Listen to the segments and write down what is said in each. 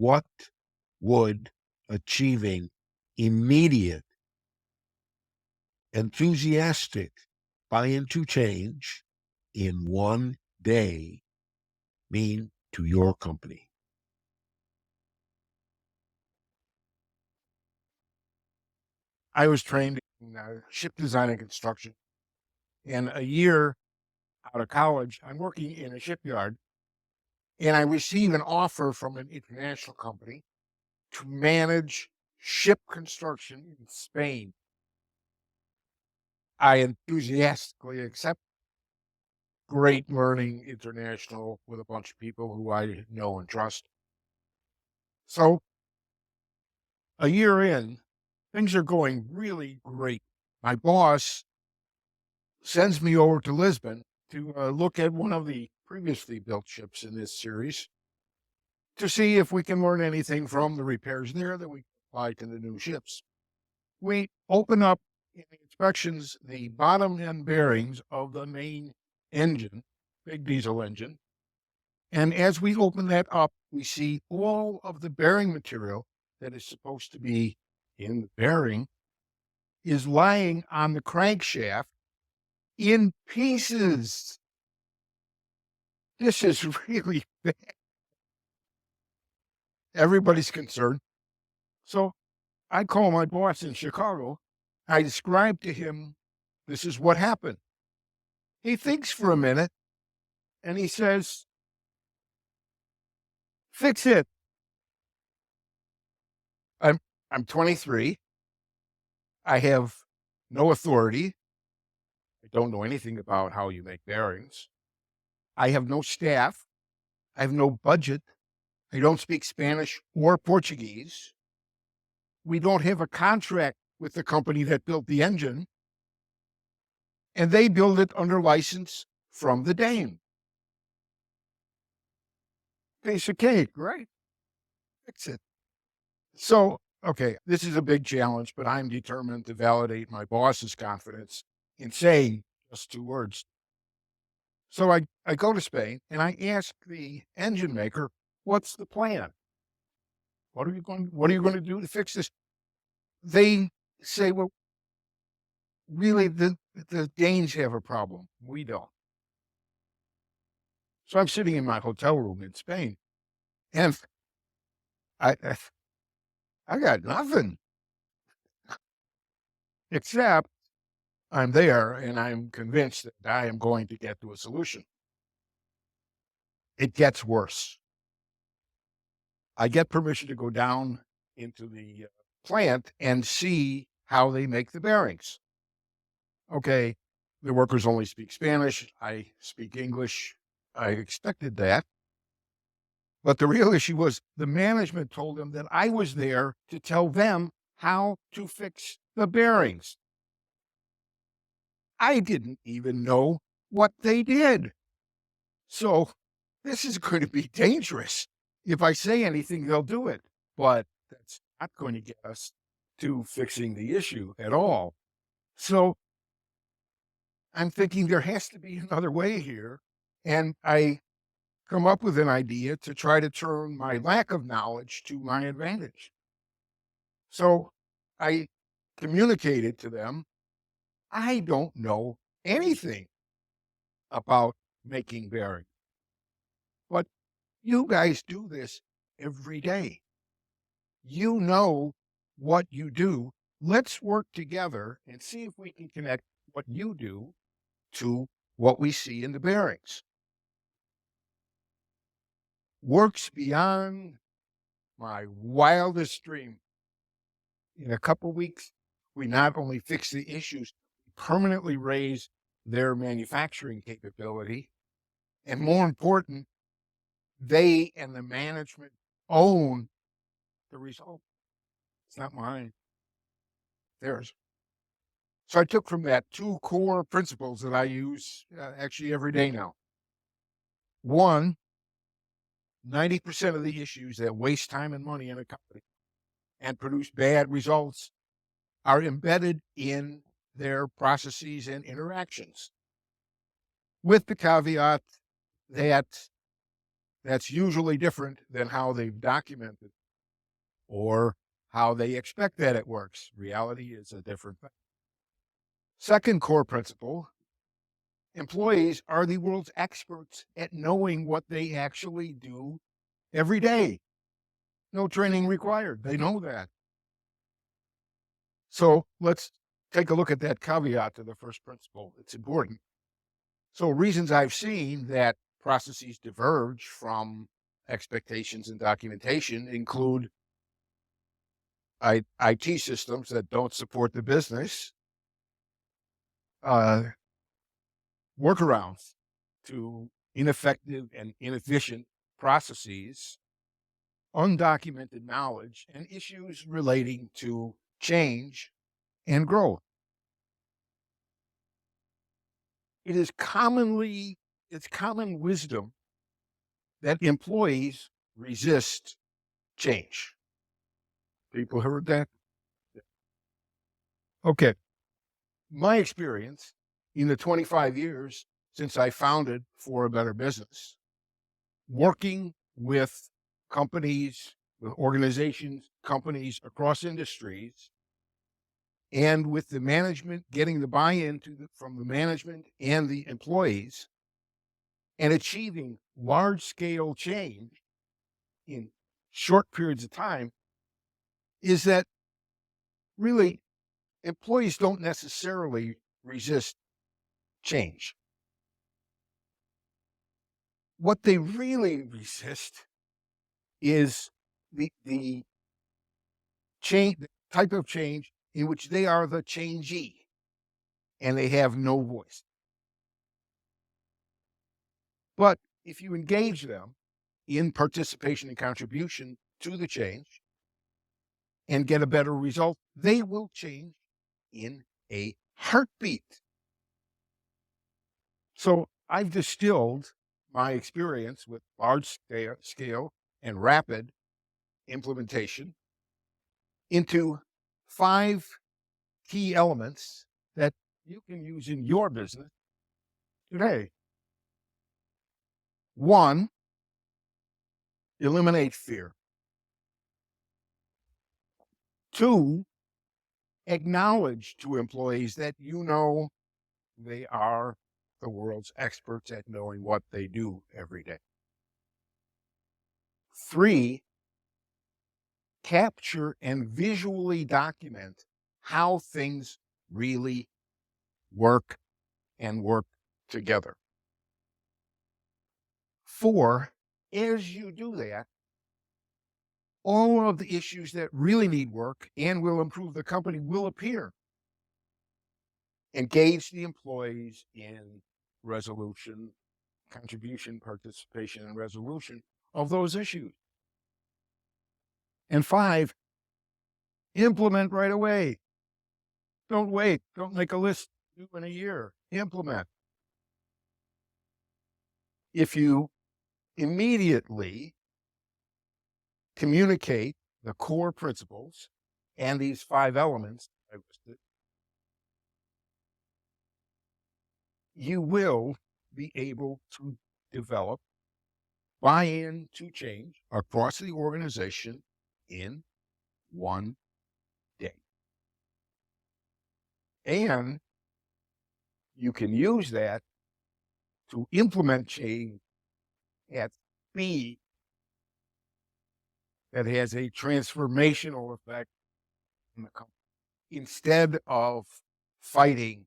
what would achieving immediate, enthusiastic buy-in to change in one day mean to your company? I was trained in ship design and construction. And a year out of college, I'm working in a shipyard and I receive an offer from an international company to manage ship construction in Spain. I enthusiastically accept. Great learning international with a bunch of people who I know and trust. So a year in, things are going really great. My boss sends me over to Lisbon to look at one of the previously built ships in this series to see if we can learn anything from the repairs there that we can apply to the new ships. We open up in the inspections the bottom end bearings of the main engine, big diesel engine. And as we open that up, we see all of the bearing material that is supposed to be in the bearing is lying on the crankshaft in pieces. This is really bad. Everybody's concerned. So I call my boss in Chicago. I describe to him, this is what happened. He thinks for a minute and he says, fix it. I'm, I'm 23. I have no authority. I don't know anything about how you make bearings. I have no staff. I have no budget. I don't speak Spanish or Portuguese. We don't have a contract with the company that built the engine, and they build it under license from the Dane. Piece of cake, right? Fix it. So, okay, this is a big challenge, but I'm determined to validate my boss's confidence in saying just two words. So I go to Spain and I ask the engine maker, what's the plan? What are you going to do to fix this? They say, well, really, the Danes have a problem. We don't. So I'm sitting in my hotel room in Spain and I, I I got nothing except I'm there and I'm convinced that I am going to get to a solution. It gets worse. I get permission to go down into the plant and see how they make the bearings. Okay, the workers only speak Spanish. I speak English. I expected that. But the real issue was the management told them that I was there to tell them how to fix the bearings. I didn't even know what they did. So this is going to be dangerous. If I say anything, they'll do it. But that's not going to get us to fixing the issue at all. So I'm thinking there has to be another way here. And I come up with an idea to try to turn my lack of knowledge to my advantage. So I communicated to them, I don't know anything about making bearings, but you guys do this every day. You know what you do. Let's work together and see if we can connect what you do to what we see in the bearings. Works beyond my wildest dream. In a couple of weeks, we not only fix the issues, we permanently raise their manufacturing capability. And more important, they and the management own the result. It's not mine, theirs. So I took from that two core principles that I use actually every day now. One, 90% of the issues that waste time and money in a company and produce bad results are embedded in their processes and interactions, with the caveat that that's usually different than how they've documented or how they expect that it works. Reality is a different thing. Second core principle: employees are the world's experts at knowing what they actually do every day. No training required. They know that. So let's take a look at that caveat to the first principle. It's important. So, reasons I've seen that processes diverge from expectations and documentation include IT systems that don't support the business, uh, workarounds to ineffective and inefficient processes, undocumented knowledge, and issues relating to change and growth. It is commonly it's common wisdom that employees resist change. People heard that? Okay. My experience in the 25 years since I founded For a Better Business, working with companies, with organizations, companies across industries, and with the management, getting the buy-in from the management and the employees, and achieving large-scale change in short periods of time, is that really employees don't necessarily resist change. What they really resist is the change, the type of change in which they are the changee and they have no voice. But if you engage them in participation and contribution to the change and get a better result, they will change in a heartbeat. So I've distilled my experience with large scale and rapid implementation into 5 key elements that you can use in your business today. 1, eliminate fear. 2, acknowledge to employees that you know they are the world's experts at knowing what they do every day. 3, capture and visually document how things really work and work together. 4, as you do that, all of the issues that really need work and will improve the company will appear. Engage the employees in resolution, contribution, participation, and resolution of those issues. And 5, implement right away. Don't wait. Don't make a list due in a year. Implement. If you immediately communicate the core principles and these 5 elements I listed, you will be able to develop buy-in to change across the organization in one day. And you can use that to implement change at speed that has a transformational effect in the company. Instead of fighting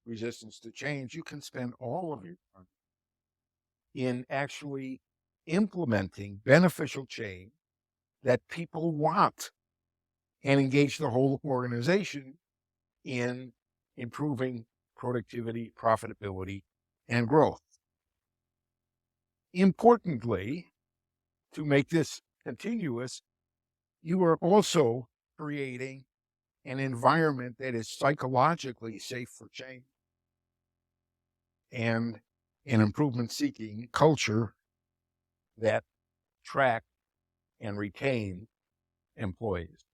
resistance to change, you can spend all of your time in actually implementing beneficial change that people want and engage the whole organization in improving productivity, profitability, and growth. Importantly, to make this continuous, you are also creating an environment that is psychologically safe for change and an improvement seeking culture that attract and retain employees.